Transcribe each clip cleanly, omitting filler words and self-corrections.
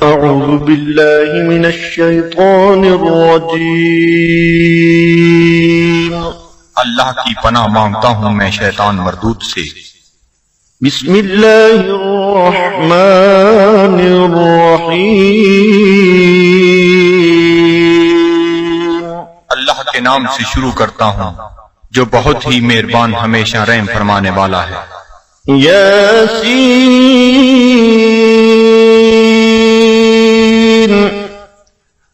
أعوذ بالله من الشيطان الرجيم اللہ کی پناہ مانگتا ہوں میں شیطان مردود سے۔ بسم الله الرحمن الرحيم اللہ کے نام سے شروع کرتا ہوں جو بہت ہی مہربان ہمیشہ رحم فرمانے والا ہے۔ ياسين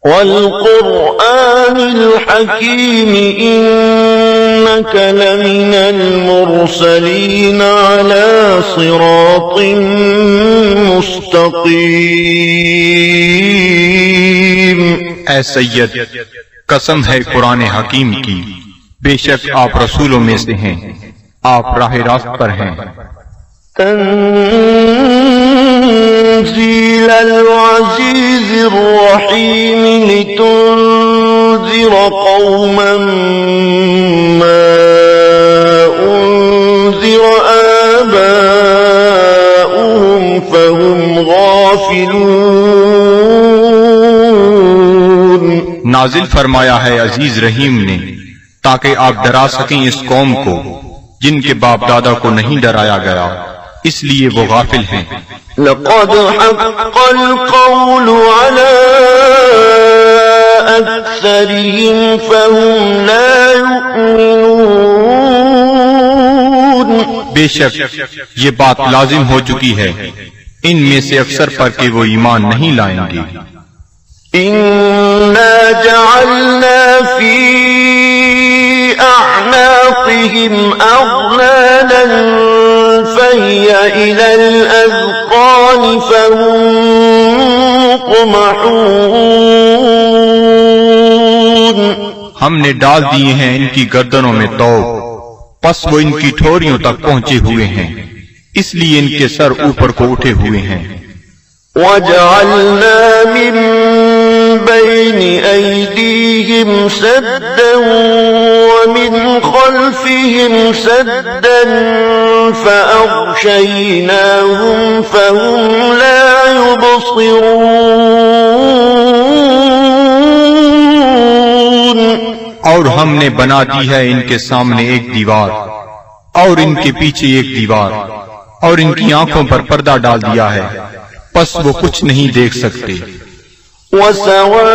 والقرآن الحكيم إنك لمن المرسلين على صراط مستقيم۔ اے سید، قسم ہے قرآن حکیم کی، بے شک آپ رسولوں میں سے ہیں، آپ راہ راست پر ہیں۔ تنزيل العزيز الرحيم لتنذر قوما ما أنذر آباؤهم فهم غافلون۔ نازل فرمایا ہے عزیز رحیم نے تاکہ آپ ڈرا سکیں اس قوم کو جن کے باپ دادا کو نہیں ڈرایا گیا، اس لیے وہ غافل ہیں۔ لقد حق القول على أكثرهم فهم لا يؤمنون۔ بے شک یہ بات لازم ہو چکی ہے ان میں سے اکثر پر کہ وہ ایمان نہیں لائیں گے۔ إنا جعلنا في أعناقهم أغلالا فهي إلى الأذقان فهم مقمحون۔ ہم نے ڈال دیے ہیں ان کی گردنوں میں توق، پس وہ ان کی ٹھوریوں تک پہنچے ہوئے ہیں، اس لیے ان کے سر اوپر کو اٹھے ہوئے ہیں۔ وَجَعَلْنَا مِن بَيْنِ أَيْدِيهِمْ سَدًّا وَمِنْ خَلْفِهِمْ سَدًّا فَأَغْشَيْنَاهُمْ فَهُمْ لَا يُبْصِرُونَ۔ اور ہم نے بنا دی ہے ان کے سامنے ایک دیوار اور ان کے پیچھے ایک دیوار، اور ان کی آنکھوں پر پردہ ڈال دیا ہے، پس وہ کچھ نہیں دیکھ سکتے۔ وَسَوَاءٌ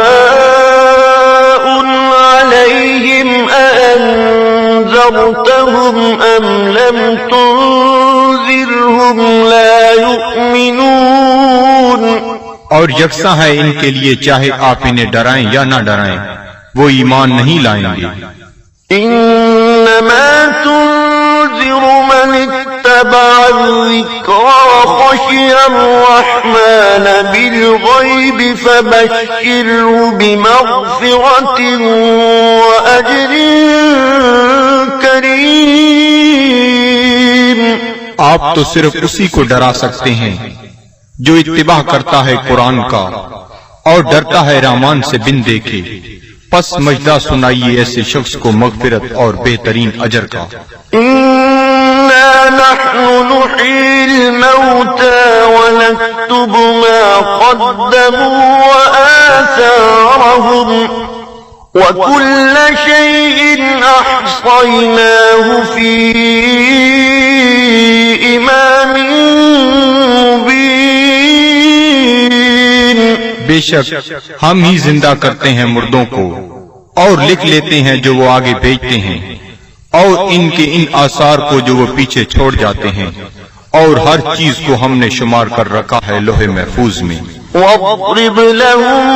عَلَيْهِمْ أَأَنذَرْتَهُمْ أَمْ لَمْ تُنذِرْهُمْ لَا يُؤْمِنُونَ۔ اور یکساں ہے ان کے لیے چاہے آپ انہیں ڈرائیں یا نہ ڈرائیں، وہ ایمان نہیں لائیں گے۔ إِنَّمَا تُنذِرُ مَنِ اتَّبَعَ الذِّكْرَ وَخَشِيَ الرَّحْمَنَ بِالْغَيْبِ فَبَشِّرْهُ بِمَغْفِرَةٍ وَأَجْرٍ كَرِيمٍ۔ آپ تو صرف اسی کو ڈرا سکتے ہیں جو اتباع کرتا ہے قرآن کا اور ڈرتا ہے رحمان سے بن دیکھے، پس مجدہ سنائیے ایسے شخص کو مغفرت اور بہترین اجر کا۔ إِنَّا نَحْنُ نُحْيِي الْمَوْتَى وَنَكْتُبُ مَا قَدَّمُوا وَآثَارَهُمْ وَكُلَّ شَيْءٍ أَحْصَيْنَاهُ فِي إِمَامٍ مُبِينٍ۔ بے شک ہم ہی زندہ کرتے ہیں مردوں کو اور لکھ لیتے ہیں جو وہ آگے بھیجتے ہیں، اور ان کے ان آثار کو جو وہ پیچھے چھوڑ جاتے ہیں، اور ہر چیز کو ہم نے شمار کر رکھا ہے لوح محفوظ میں۔ وَاضْرِبْ لَهُم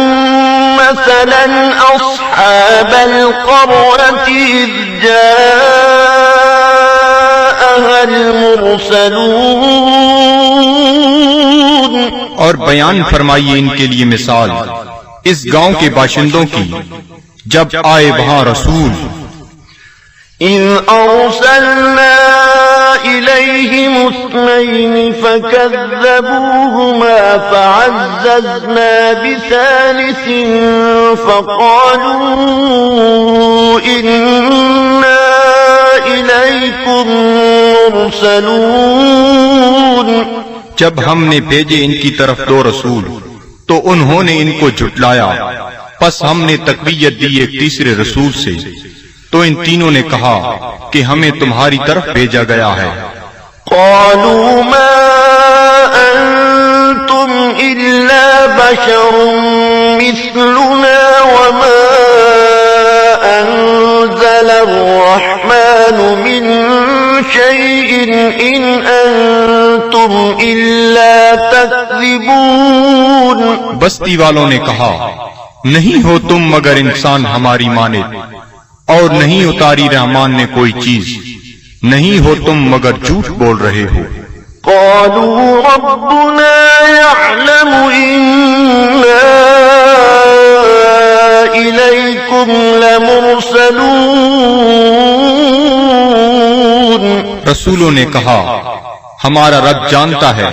مَّثَلًا أَصْحَابَ الْقَرْيَةِ إِذْ جَاءَهَا الْمُرْسَلُونَ۔ اور بیان فرمائیے ان کے لیے مثال اس گاؤں کے باشندوں کی جب آئے وہاں رسول۔ إِذْ أَرْسَلْنَا إِلَيْهِمُ اثْنَيْنِ فَكَذَّبُوهُمَا فَعَزَّزْنَا بِثَالِثٍ فَقَالُوا إِنَّا إِلَيْكُمْ مُرْسَلُونَ۔ جب ہم نے بھیجے ان کی طرف دو رسول تو انہوں نے ان کو جھٹلایا، پس ہم نے تقویت دی ایک تیسرے رسول سے، تو ان تینوں نے کہا کہ ہمیں تمہاری طرف بھیجا گیا ہے۔ قالوا ما أنتم إلا بشر مثلنا وما أنزل الرحمن من شيء إن أنتم إلا تكذبون۔ بستی والوں نے کہا، نہیں ہو تم مگر انسان ہماری مانند، اور نہیں اتاری رحمان نے کوئی چیز، نہیں ہو تم مگر جھوٹ بول رہے ہو۔ قالوا ربنا يعلم إنا إليكم لمرسلون۔ رسولوں نے کہا، ہمارا رب جانتا ہے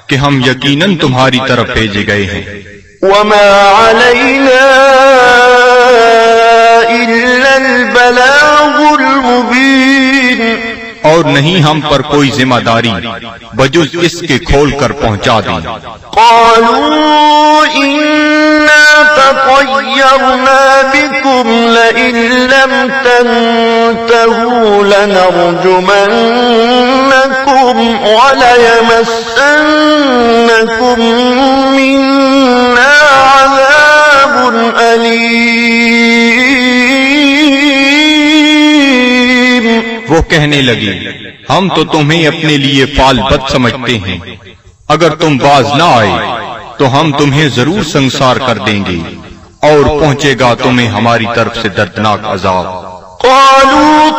کہ ہم یقیناً تمہاری طرف بھیجے گئے ہیں۔ وما علينا إلا البلاغ المبين۔ اور نہیں ہم پر کوئی ذمہ داری بجز اس کے کھول کر پہنچا دیں۔ قالوا إنا تطيرنا بكم لئن لم تنتهوا لنرجمنكم وليمسنكم منا عذاب أليم۔ وہ کہنے لگی، ہم تو تمہیں اپنے لیے فال بد سمجھتے ہیں، اگر تم باز نہ آئے تو ہم تمہیں ضرور سنسار کر دیں گے، اور پہنچے گا تمہیں ہماری طرف سے دردناک عذاب۔ قالوا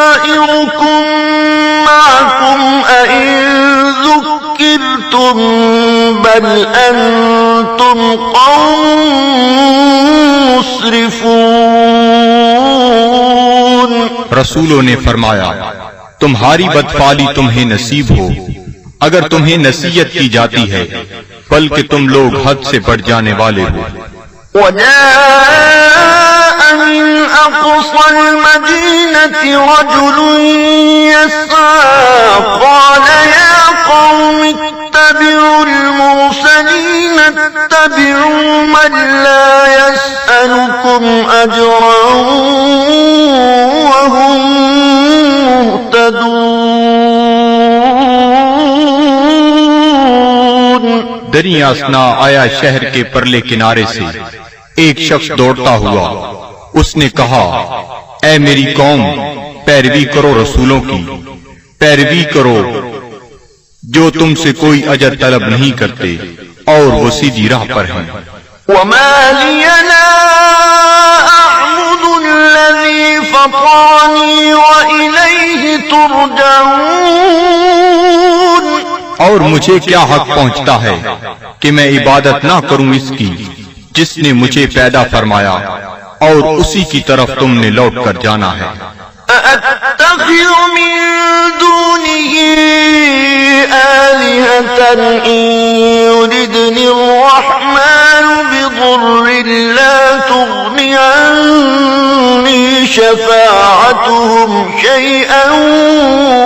طائركم معكم أئن ذكرتم بل أنتم قوم مسرفون۔ رسولوں نے فرمایا، تمہاری بدفعلی تمہیں نصیب ہو اگر تمہیں نصیحت کی جاتی ہے، بلکہ تم لوگ حد سے بڑھ جانے والے ہو۔ وجاء من أقصى المدينة رجل يسعى قال يا قوم اتبعوا المرسلين اتبعوا من لا يسألكم أجرا وهم مهتدون۔ دریا اسنا آیا شہر کے پرلے کنارے سے ایک شخص دوڑتا ہوا، اس نے کہا، اے میری قوم، پیروی کرو رسولوں کی، پیروی کرو جو تم سے کوئی اجر طلب نہیں کرتے اور وہ سیدھی راہ پر ہیں۔ وما لي لا أعبد الذي فطرني وإليه ترجعون۔ اور مجھے کیا حق پہنچتا ہے کہ میں عبادت نہ کروں اس کی جس نے مجھے پیدا فرمایا، اور اسی کی طرف تم نے لوٹ کر جانا ہے۔ أأتخذ من دونه آلهة إن يردني الرحمن بضر لا تغني عني شفاعتهم شيئا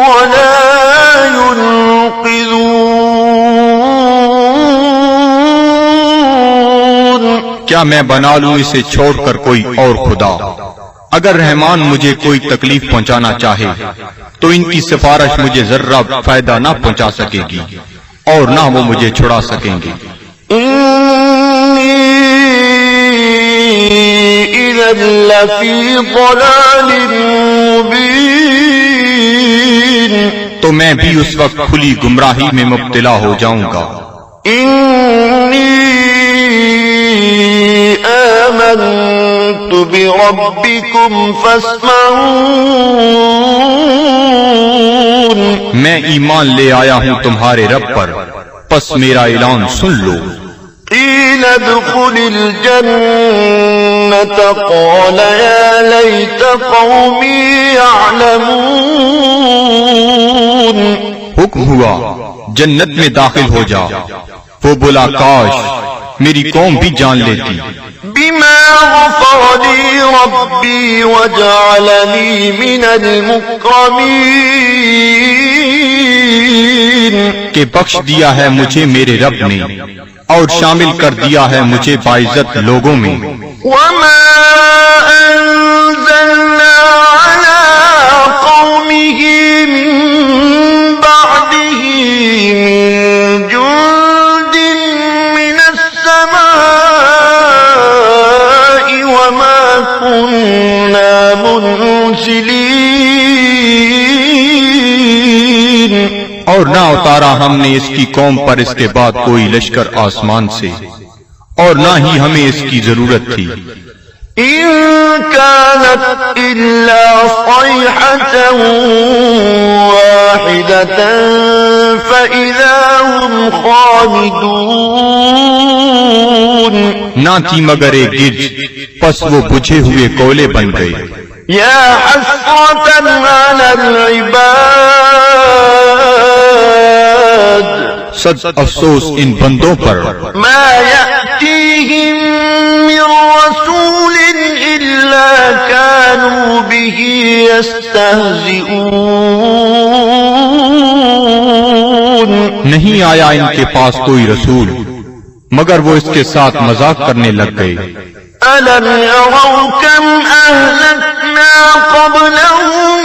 ولا ينقذون۔ کیا میں بنا لوں اسے چھوڑ کر کوئی اور خدا؟ اگر رحمان مجھے کوئی تکلیف پہنچانا چاہے تو ان کی سفارش مجھے ذرہ فائدہ نہ پہنچا سکے گی اور نہ وہ مجھے چھڑا سکیں گے۔ إني إذا لفي ضلال مبين۔ تو میں بھی اس وقت کھلی گمراہی میں مبتلا ہو جاؤں گا۔ إني آمنت بربكم فاسمعون۔ میں ایمان لے آیا ہوں تمہارے رب پر، پس میرا اعلان سن لو۔ قيل ادخل الجنة قال يا ليت قومي يعلمون۔ حکم ہوا جنت میں داخل ہو جا، وہ بولا کاش میری قوم بھی جان لیتی۔ بما غفر لي ربي وجعلني من المكرمين۔ کہ بخش دیا ہے مجھے میرے رب نے اور شامل کر دیا ہے مجھے باعزت لوگوں میں. وما أنزلنا على قومه من بعده من جند من السماء وما كنا منزلين. اور نہ اتارا ہم نے اس کی قوم پر اس کے بعد کوئی لشکر آسمان سے اور نہ ہی ہمیں اس کی ضرورت تھی. إن كانت إلا صيحة واحدة فإذا هم خامدون. نہ تھی مگر ایک گرج، پس وہ بجھے ہوئے کولے بن گئے. يا حسرة على العباد صد افسوس ان بندوں پر ما يأتيهم من رسول إلا كانوا به يستهزئون. نہیں آیا ان کے پاس کوئی رسول مگر وہ اس کے ساتھ مذاق کرنے لگ گئے. ألم يروا كم أهلكنا قبلهم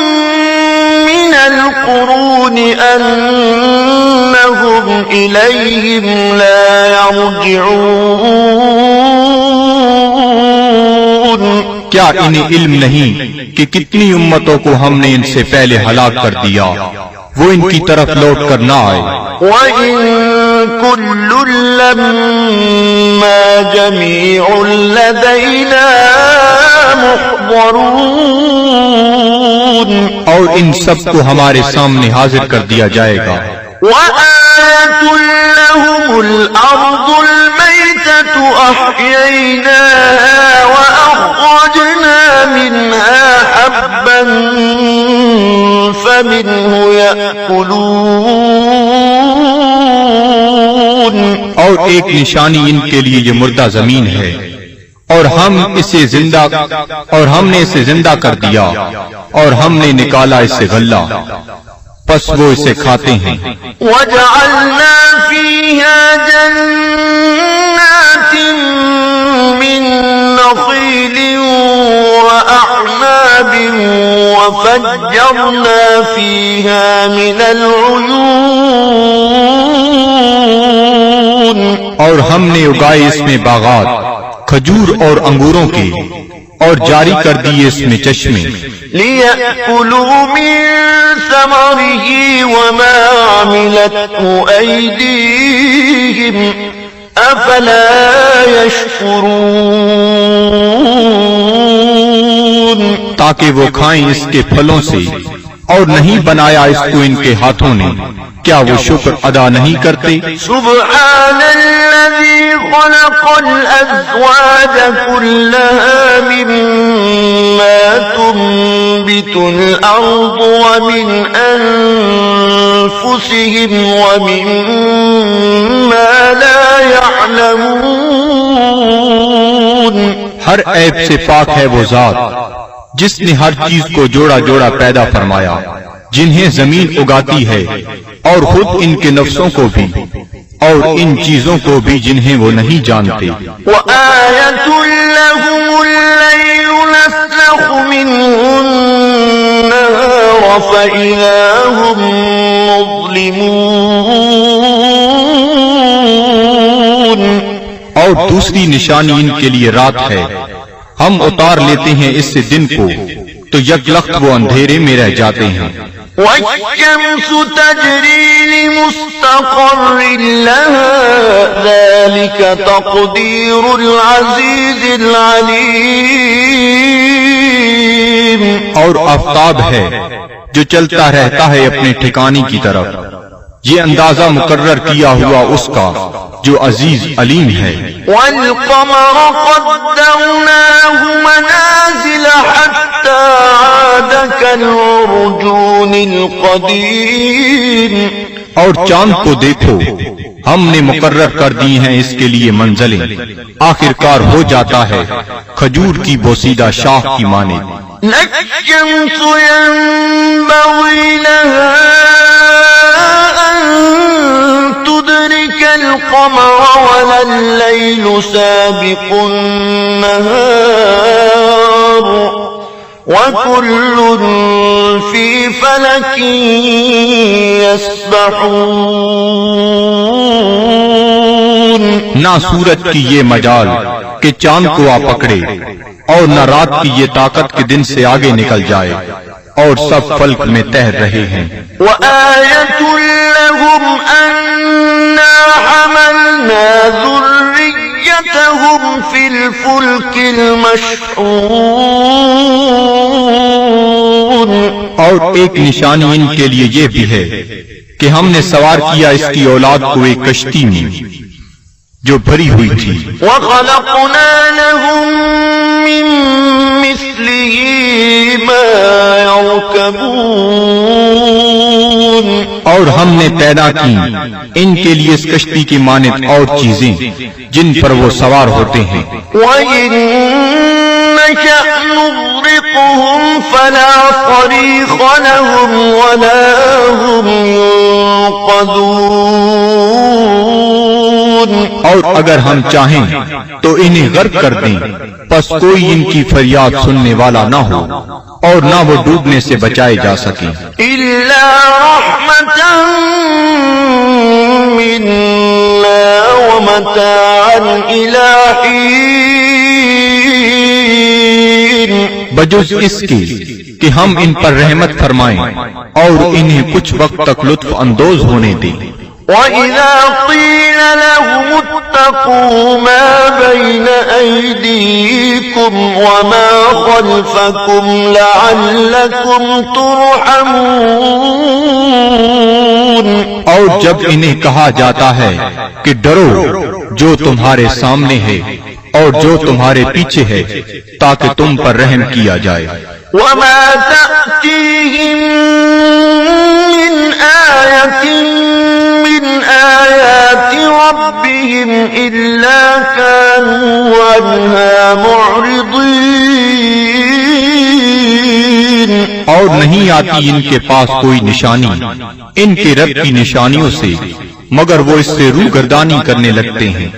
من القرون أنهم إليهم لا يرجعون. کیا انہیں علم نہیں کہ کتنی امتوں کو ہم نے ان سے پہلے ہلاک کر دیا وہ ان کی طرف لوٹ کر نہ آئے. وَإِن كُلٌّ لَّمَّا جَمِيعٌ لَّدَيْنَا مُحْضَرُونَ. اور ان سب کو ہمارے سامنے حاضر کر دیا جائے گا. وَآيَةٌ لَّهُمُ الْأَرْضُ الْمَيْتَةُ أَحْيَيْنَاهَا وَأَخْرَجْنَا مِنْهَا حَبًّا فَمِنْهُ يَأْكُلُونَ. اور ایک نشانی ان کے لیے یہ مردہ زمین ہے اور ہم نے اسے زندہ کر دیا اور ہم نے نکالا اس سے غلہ پس وہ اسے کھاتے ہیں. وَجَعَلْنَا فِيهَا جَنَّاتٍ مِّن نَّخِيلٍ وَأَعْنَابٍ وَفَجَّرْنَا فِيهَا مِنَ الْعُيُونِ. اور ہم نے اگائے اس میں باغات کھجور اور انگوروں کے اور جاری کر دیے اس میں چشمے. لِيَأْكُلُوا مِن ثَمَرِهِ وَمَا عَمِلَتْهُ أَيْدِيهِمْ أَفَلَا يَشْكُرُونَ. تاکہ وہ کھائیں اس کے پھلوں سے اور نہیں بنایا اس کو ان کے ہاتھوں نے، کیا وہ شکر ادا نہیں کرتے؟ سبحان الذي خلق الأزواج كلها مما تنبت الأرض ومن أنفسهم ومما لا يعلمون. ہر عیب سے پاک ہے وہ ذات جس نے ہر چیز کو جوڑا جوڑا پیدا فرمایا، جنہیں زمین اگاتی ہے اور خود ان کے نفسوں کو بھی اور ان چیزوں کو بھی جنہیں وہ نہیں جانتے. وَآيَةٌ لَّهُمُ اللَّيْلُ نَسْلَخُ مِنْهُ النَّهَارَ فَإِذَا هُم مُّظْلِمُونَ. اور دوسری نشانی ان کے لیے رات ہے، ہم اتار لیتے ہیں اس سے دن کو تو یک لخت وہ اندھیرے میں رہ جاتے ہیں. وَالشَّمْسُ تَجْرِي لِمُسْتَقَرٍّ لَّهَا ذَلِكَ تَقْدِيرُ الْعَزِيزِ الْعَلِيمِ. اور آفتاب ہے جو چلتا رہتا ہے اپنے ٹھکانے کی طرف، یہ اندازہ مقرر کیا ہوا اس کا جو عزیز علیم ہے. وَالْقَمَرَ قَدَّرْنَاهُ مَنَازِلَ حَتَّى عَادَ كَالْعُرْجُونِ الْقَدِيمِ. اور چاند کو دیکھو، ہم نے مقرر کر دی ہیں اس کے لیے منزلیں، آخر کار ہو جاتا ہے کھجور کی بوسیدہ شاخ کی مانند. لَلشَّمْسُ يَنبَغِي لَهَا أَن تدرك القمر ولا الليل سابق النهار وكل في فلك يسبحون. نہ سورج کی یہ مجال کہ چاند کو آ پکڑے، اور نہ رات کی یہ طاقت کہ دن سے آگے نکل جائے، اور سب فلک میں تیر رہے ہیں. وآية لهم أنا حملنا ذريتهم في الفلك المشحون. اور ایک نشانی ان کے لیے یہ بھی ہے کہ ہم نے سوار کیا اس کی اولاد کو ایک کشتی میں جو بھری ہوئی تھی. وخلقنا لهم من مثله ما يركبون. اور ہم نے پیدا کی ان کے لیے اس کشتی کی مانند اور چیزیں جن پر وہ سوار ہوتے ہیں. وَإِن نَّشَأْ نُغْرِقْهُمْ فَلَا صَرِيخَ لَهُمْ وَلَا هُمْ يُنقَذُونَ. اور اگر ہم چاہیں تو انہیں غرق کر دیں، پس کوئی ان کی فریاد سننے والا نہ ہو اور نہ وہ ڈوبنے سے بچائے جا سکیں. إِلَّا رَحْمَةً مِّنَّا وَمَتَاعًا إِلَىٰ حِينٍ. بجز اس کے کہ ہم ان پر رحمت فرمائیں اور انہیں کچھ وقت تک لطف اندوز ہونے دیں. وَإِذَا قِيلَ لَهُمُ اتَّقُوا مَا بَيْنَ أَيْدِيكُمْ وَمَا خَلْفَكُمْ لَعَلَّكُمْ تُرْحَمُونَ. اور جب انہیں کہا جاتا ہے کہ ڈرو جو تمہارے سامنے ہے اور جو تمہارے پیچھے ہے تاکہ تم پر رحم کیا جائے. وَمَا تَأْتِيهِم مِّنْ آيَةٍ مِّنْ آيَاتِ رَبِّهِمْ إِلَّا كَانُوا عَنْهَا مُعْرِضِينَ. اور نہیں آتی ان کے پاس کوئی نشانی ان کے رب کی نشانیوں سے مگر وہ اس سے روگردانی کرنے لگتے ہیں.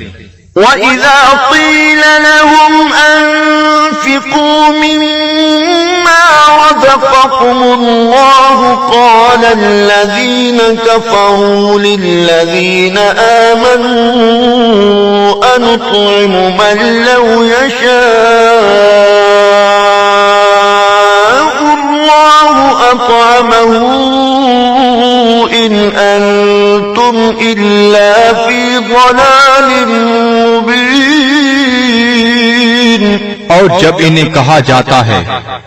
وَإِذَا قِيلَ لَهُمْ أَنفِقُوا مِمَّا رَزَقَكُمُ اللَّهُ قَالَ الَّذِينَ كَفَرُوا لِلَّذِينَ آمَنُوا أَنُطْعِمُ مَن لَّوْ يَشَاءُ اللَّهُ أَطْعَمَهُ إِنْ أَنتُمْ إِلَّا فِي ضَلَالٍ مُبِينٍ. اور جب انہیں کہا جاتا ہے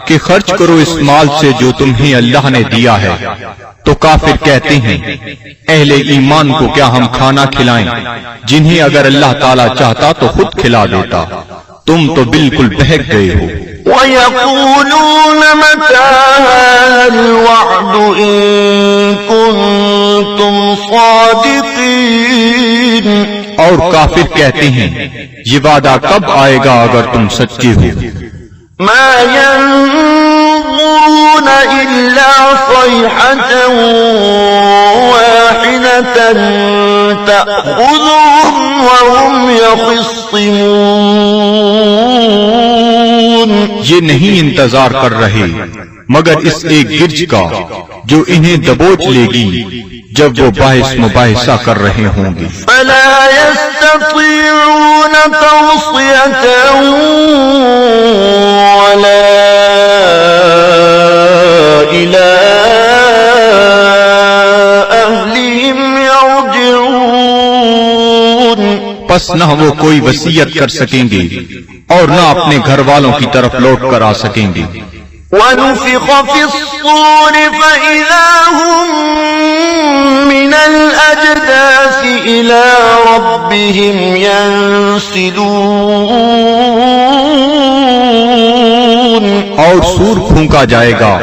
کہ خرچ کرو اس مال سے جو تمہیں اللہ نے دیا ہے تو کافر کہتے ہیں اہل ایمان کو کیا ہم کھانا کھلائیں جنہیں اگر اللہ تعالیٰ چاہتا تو خود کھلا دیتا، تم تو بالکل بہک گئے ہو. وَيَقُولُونَ مَتَىٰ هَٰذَا الْوَعْدُ إِن كُنتُمْ صَادِقِينَ. اور کافر کہتے ہیں یہ وعدہ کب آئے گا اگر تم سچے ہو. مَا يَنظُرُونَ إِلَّا صَيْحَةً وَاحِدَةً تَأْخُذُهُمْ وَهُمْ يَخِصِّمُونَ. یہ نہیں انتظار کر رہے مگر اس ایک گرج کا جو انہیں دبوچ لے گی جب وہ باعث مباحثہ کر رہے ہوں گے. فَلَا يَسْتَطِيعُونَ تَوْصِيَةً وَلَا إِلَىٰ أَهْلِهِمْ يَرْجِعُونَ. پس نہ وہ کوئی وصیت کر سکیں گے اور نہ اپنے گھر والوں کی طرف لوٹ کر آ سکیں گے. وَنُفِخَ فِي الصُّورِ فَإِذَا هُم مِّنَ الْأَجْدَاثِ إِلَىٰ رَبِّهِمْ يَنسِلُونَ. اور سور پھونکا جائے گا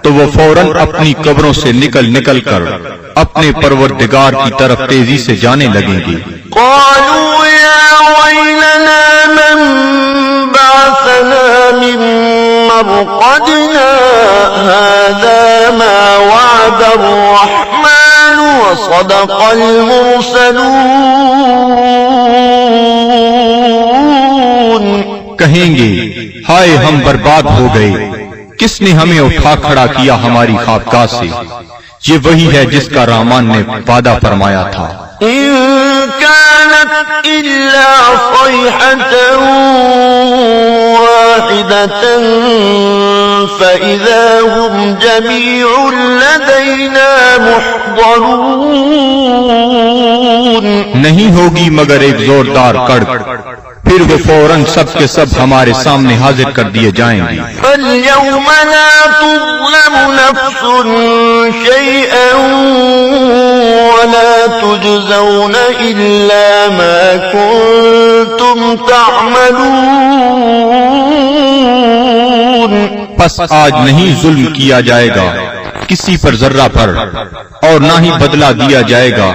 تو وہ فوراً اپنی قبروں سے نکل کر اپنے پروردگار کی طرف تیزی سے جانے لگیں گے. قَالُوا يَا وَيْلَنَا مَن بَعَثَنَا مِن مَّرْقَدِنَا هَٰذَا مَا وَعَدَ الرَّحْمَٰنُ وصدق المرسلون. کہیں گے ہائے ہم برباد ہو گئے، کس نے ہمیں اٹھا کھڑا کیا ہماری خوابگاہ سے؟ یہ وہی ہے جس کا رحمان نے وعدہ فرمایا تھا. إن كانت إلا صيحة واحدة فإذا هم جميع لدينا محضرون. نہیں ہوگی مگر ایک زوردار کڑک، پھر وہ فوراً سب کے سب ہمارے سامنے حاضر کر دیے جائیں گے. فاليوم لا تظلم نفس شيئا ولا تجزون إلا ما كنتم تعملون. پس آج نہیں ظلم کیا جائے گا کسی پر ذرہ پر، اور نہ ہی بدلہ دیا جائے گا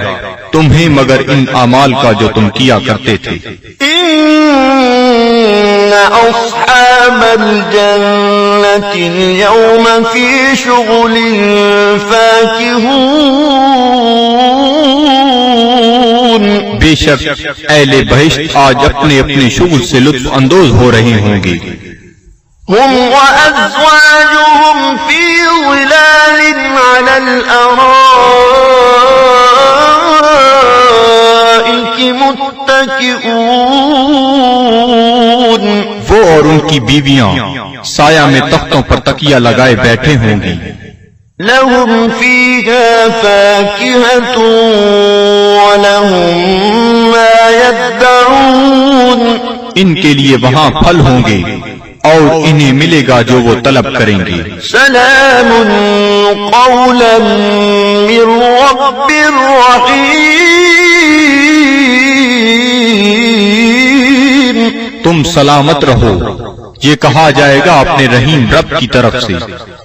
تمہیں مگر ان اعمال کا جو تم کیا کرتے تھے. إن أصحاب الجنة اليوم في شغل فاكهون. بے شک اہل بہشت آج اپنے اپنے شغل سے لطف اندوز ہو رہے ہوں گے. هم وأزواجهم في ظلال على الأرائك متكئون. وہ اور ان کی بیویاں سایہ میں تختوں پر تکیہ لگائے بیٹھے ہوں گی. لهم فيها فاكهة ولهم ما يدعون. ان کے لیے وہاں پھل ہوں گے اور انہیں ملے گا جو وہ طلب کریں گے. سلام قولا من رب رحیم. تم سلامت رہو، یہ کہا جائے گا اپنے رحیم رب کی طرف سے.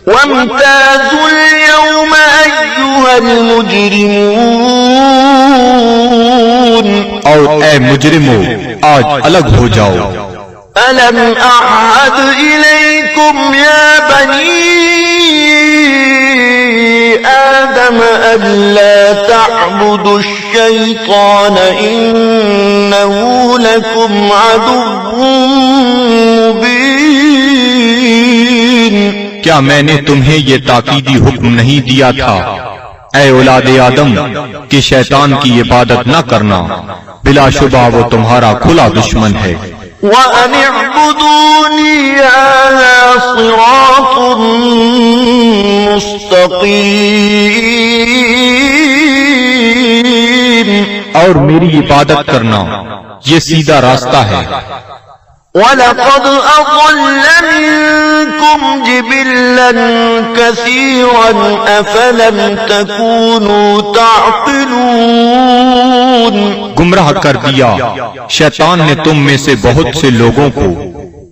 وامتازوا اليوم أيها المجرمون. اور اے مجرمو آج الگ ہو جاؤ. ألم أعهد إليكم يا بني آدم ألا تعبدوا الشيطان إنه لكم عدو مبين. کیا میں نے تمہیں یہ تاکیدی حکم نہیں دیا تھا اے اولاد آدم کہ شیطان کی عبادت نہ کرنا، بلا شبہ وہ تمہارا کھلا دشمن ہے. وَأَنِ اعْبُدُونِي هَذَا صِرَاطٌ مُسْتَقِيمٌ. اور میری عبادت کرنا یہ سیدھا راستہ ہے. وَلَقَدْ أَضَلَّ مِنكُمْ جِبِلًّا كَثِيرًا أَفَلَمْ تَكُونُوا تَعْقِلُونَ. گمراہ کر دیا شیطان نے تم میں سے بہت سے لوگوں کو،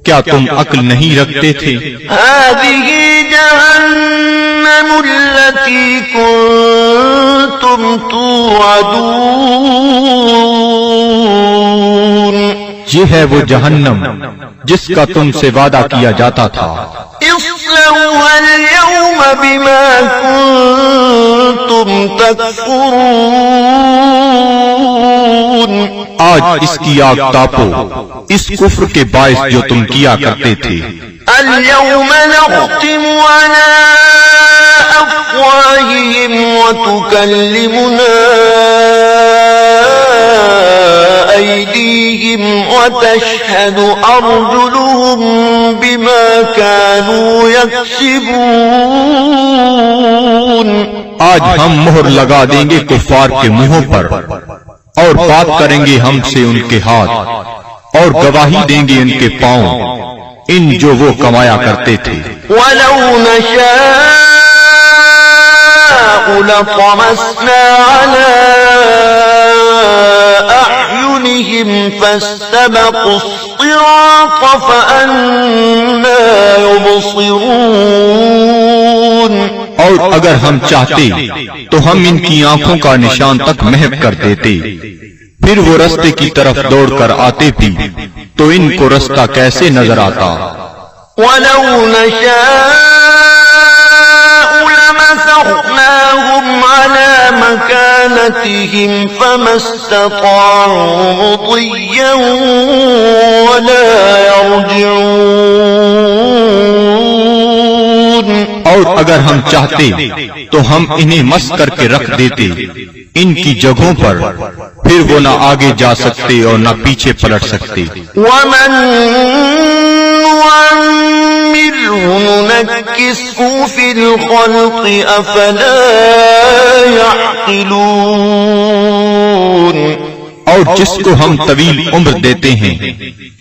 کیا تم عقل نہیں رکھتے تھے؟ هَذِهِ جَهَنَّمُ الَّتِي كُنتُمْ تُوعَدُونَ. یہ ہے وہ جہنم جس کا تم سے وعدہ کیا جاتا تھا. اصلوها اليوم بما كنتم تكفرون. آج اس کی آگ تاپو اس کفر کے باعث جو تم کیا کرتے تھے. اليوم نختم على أفواههم وتكلمنا أيديهم وتشهد أرجلهم بما كانوا يكسبون. آج ہم مہر لگا دیں گے کفار کے منہوں پر، اور بات کریں گے ہم سے ان کے ہاتھ، اور گواہی دیں گے ان کے پاؤں ان جو وہ کمایا کرتے تھے. وَلَوْ نَشَاءُ لَطَمَسْنَا عَلَىٰ أَعْيُنِهِمْ فَاسْتَبَقُوا الصِّرَاطَ فَأَنَّىٰ يُبْصِرُونَ. اور اگر ہم چاہتے تو ہم ان کی آنکھوں کا نشان تک محو کر دیتے، پھر وہ رستے کی طرف دوڑ کر آتے بھی تو ان کو رستہ کیسے نظر آتا. وَلَوْ نَشَاءُ لَمَسَخْنَاهُمْ عَلَىٰ مكانتهم فما استطاعوا مضيا ولا يرجعون. اور اگر ہم چاہتے تو ہم انہیں مس کر کے رکھ دیتے ان کی جگہوں پر، پھر وہ نہ آگے جا سکتے اور نہ پیچھے پلٹ سکتے. ومن نعمره ننكسه في الخلق أفلا يعقلون. اور جس کو ہم طویل عمر دیتے ہیں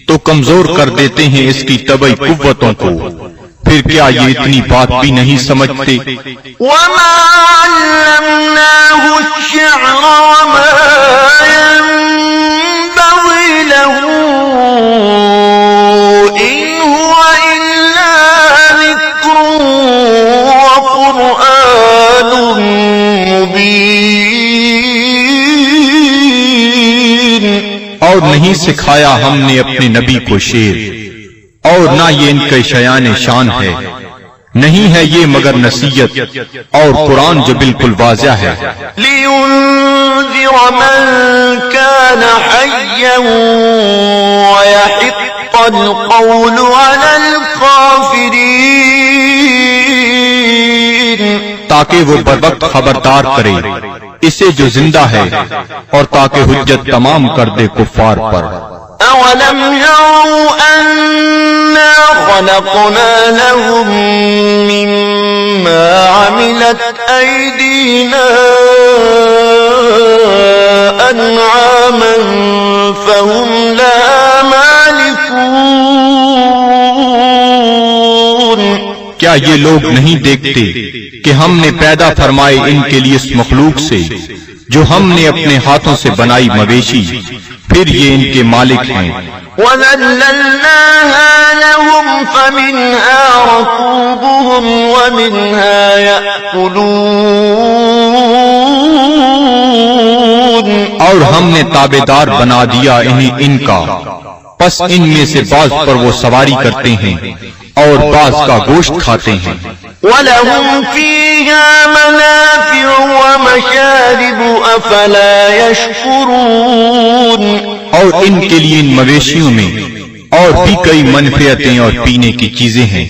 تو کمزور کر دیتے ہیں اس کی طبعی قوتوں کو، پھر کیا یہ اتنی بات بھی نہیں سمجھتے؟ وما علمناه الشعر وما ينبغي له إن هو إلا ذكر وقرآن مبين. اور نہیں سکھایا ہم نے اپنے نبی کو شعر، اور نہ یہ ان کے شیان شان ہے، نہیں ہے یہ مگر نصیحت اور قرآن جو بالکل واضح ہے. لِيُنذِرَ مَن كَانَ حَيًّا وَيَحِقَّ الْقَوْلُ عَلَى الْكَافِرِينَ. تاکہ وہ بروقت خبردار کرے اسے جو زندہ ہے، اور تاکہ حجت تمام کر دے کفار پر. أَوَلَمْ يَرَوْا أَنَّا خَلَقْنَا لَهُم مِّمَّا عَمِلَتْ أَيْدِينَا أَنْعَامًا فَهُمْ لَهَا مَالِكُونَ. کیا یہ لوگ نہیں دیکھتے کہ ہم نے پیدا فرمائے ان کے لیے اس مخلوق سے جو ہم نے اپنے ہاتھوں سے بنائی مویشی، پھر یہ ان کے مالک ہیں. وَذَلَّلْنَاهَا لَهُمْ فَمِنْهَا رَكُوبُهُمْ وَمِنْهَا يَأْكُلُونَ. اور ہم نے تابعدار بنا دیا انہیں ان کا، پس ان میں سے بعض پر وہ سواری کرتے ہیں اور بعض کا گوشت کھاتے ہیں. وَلَهُمْ فِيهَا مَنَافِعُ وَمَشَارِبُ أَفَلَا يَشْكُرُونَ. اور ان کے لیے ان مویشیوں میں اور بھی کئی منفعتیں اور پینے کی چیزیں ہیں،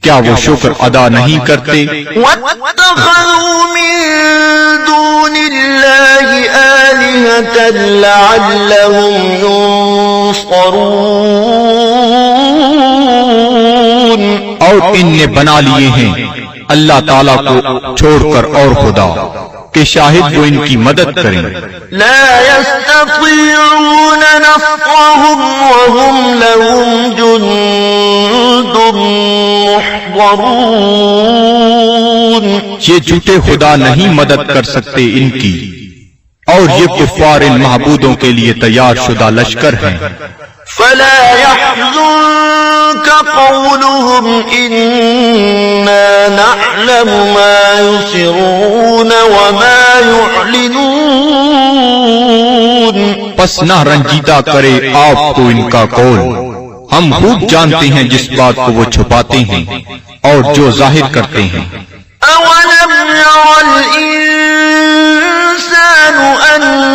کیا وہ شکر ادا نہیں کرتے؟ وَاتَّخَذُوا مِن دُونِ اللَّهِ آلِهَةً لَعَلَّهُمْ يُنصَرُونَ. اور ان نے بنا لیے ہیں اللہ تعالیٰ کو چھوڑ کر اور خدا کہ شاہد وہ ان کی مدد کریں. لا يستطيعون نصرهم وهم لهم جند محضرون. یہ جھوٹے خدا نہیں مدد کر سکتے ان کی، اور یہ کفار ان معبودوں کے لیے تیار شدہ لشکر ہیں. فلا يحزنك قولهم إنا نعلم ما يسرون وما يعلنون. پس نہ رنجیدہ کرے آپ کو ان کا قول، ہم خوب جانتے ہیں جس بات کو وہ چھپاتے ہیں اور جو ظاہر کرتے ہیں. أولم ير الإنسان أنا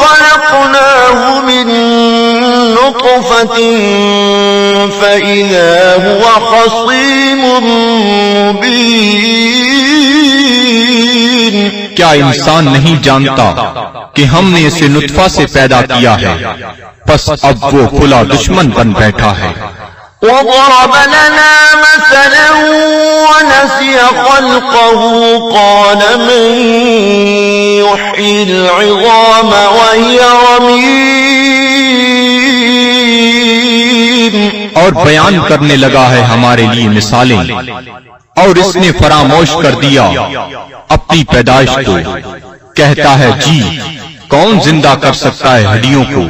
خلقناه من نطفة فإذا هو خصيم مبين. کیا انسان نہیں جانتا کہ ہم نے اسے نطفہ سے پیدا کیا ہے، پس اب وہ کھلا دشمن بن بیٹھا ہے. وضرب لنا مثلا ونسي خلقه قال من يحيي العظام وهي رميم. اور بیان کرنے لگا ہے ہمارے لیے مثالیں، اور اس نے فراموش کر دیا اپنی پیدائش کو. کہتا ہے جی کون زندہ کر سکتا ہے ہڈیوں کو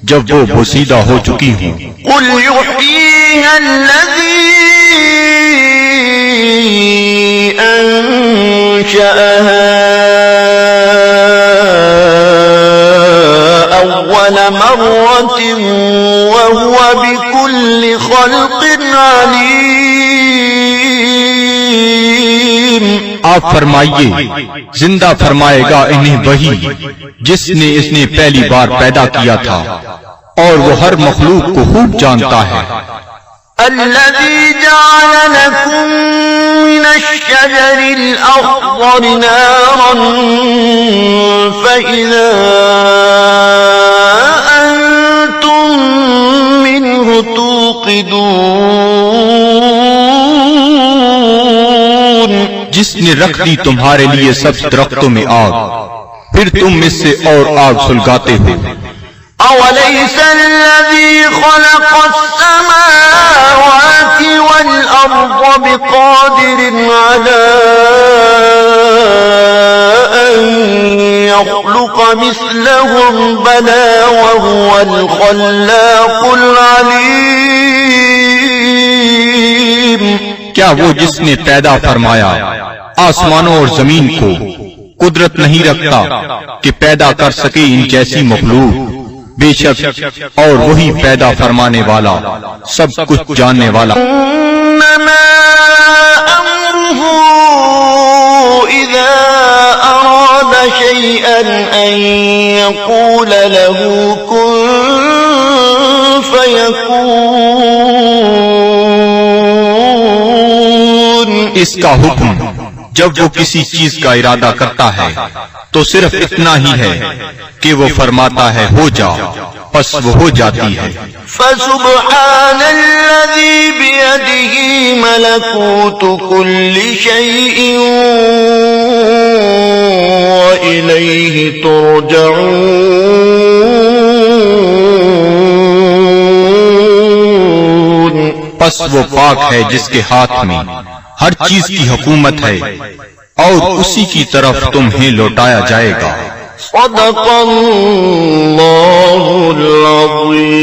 جب وہ بوسیدہ ہو چکی ہوں. قل يحييها الذي أنشأها أول مرة وهو بكل خلق عليم. آپ فرمائیے زندہ فرمائے گا انہیں وہی جس نے اس نے پہلی بار پیدا کیا تھا، اور وہ ہر مخلوق کو خوب جانتا ہے۔ الذي جعل لكم من الشجر الأخضر نارا فإذا أنتم منه توقدون، جس نے رکھ دی تمہارے لیے سب درختوں میں آگ، پھر تم اس سے اور آگ سلگاتے ہو۔ أوليس الذي خلق السماوات والأرض بقادر على أن يخلق مثلهم بلى وهو الخلاق العليم؟ کیا وہ جس نے پیدا فرمایا آسمانوں اور زمین کو قدرت نہیں رکھتا کہ پیدا کر سکے ان جیسی مخلوق؟ بے شک اور وہی پیدا فرمانے والا سب کچھ جاننے والا۔ انما امره اذا اراد شيئا ان يقول له كن فيكون، اس کا حکم جب وہ کسی چیز کا ارادہ کرتا ہے تو صرف اتنا ہی ہے کہ وہ فرماتا ہے ہو جا، پس وہ ہو جاتی ہے۔ فسبحان الذي بيده ملكوت كل شيء وإليه ترجعون، پس وہ پاک ہے جس کے ہاتھ میں ہر چیز کی حکومت ہے اور اسی کی طرف تمہیں لوٹایا جائے گا۔ صدق اللہ العظیم۔